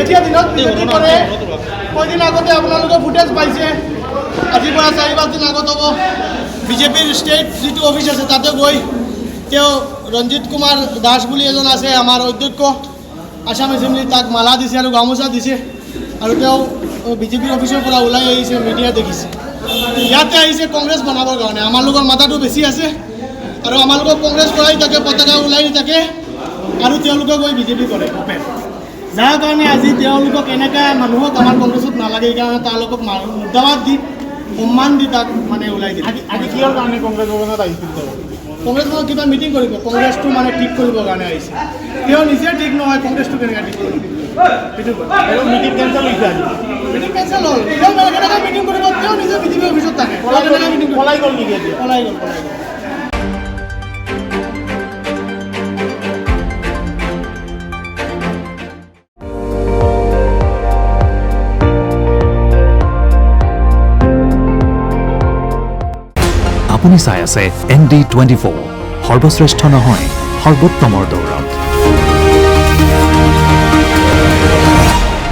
এতিয়া দিনত বিজেপি কৰে কয়দিন আগতে আপোনালোকে ফুটেজ পাইছে আজিৰ পৰা 4-5 দিন আগত হ'ব বিজেপিৰ ষ্টেট যিটো অফিচ আছে তাতে গৈ তেওঁ ৰঞ্জিত কুমাৰ দাস বুলি এজন আছে আমাৰ অধ্যক্ষ আসাম এছেম্বলি তাক মালা দিছে আৰু গামোচা দিছে আৰু তেওঁ বিজেপিৰ অফিচৰ পৰা ওলাই আহিছে মিডিয়া দেখিছে ইয়াতে আহিছে কংগ্ৰেছ বনাবৰ কাৰণে আমাৰ লোকৰ মাথাটো বেছি আছে আৰু আমাৰ লোকক কংগ্ৰেছ কৰাই থাকে পতাকা ওলাই থাকে আৰু তেওঁলোকে গৈ বিজেপি কৰে অপেন যাৰ কাৰণে আজি তেওঁলোকক এনেকৈ মানুহক আমাৰ কংগ্ৰেছত নালাগে সেইকাৰণে তেওঁলোকক মুদ্ৰাবাদ দি সন্মান দি তাক মানে ওলাই দিয়ে আজি কিহৰ কাৰণে কংগ্ৰেছ ভৱনত আহিছিল কংগ্ৰেছ ভৱনত কিবা মিটিং কৰিব কংগ্ৰেছটো মানে ঠিক কৰিবৰ কাৰণে আহিছে তেওঁ নিজে ঠিক নহয় কংগ্ৰেছটো কেনেকৈ ঠিক কৰিব সেইটো মিটিং কেঞ্চেল হৈছে আজি মিটিং কেঞ্চেল হ'ল তেওঁ কেনেকৈ মিটিং কৰিব তেওঁ নিজে বিজেপি অফিচত থাকে পলাই গ'ল নেকি এতিয়া পলাই গ'ল আপুনি চাই আছে ND24 সৰ্বশ্ৰেষ্ঠ নহয় সৰ্বোত্তমৰ দৌৰত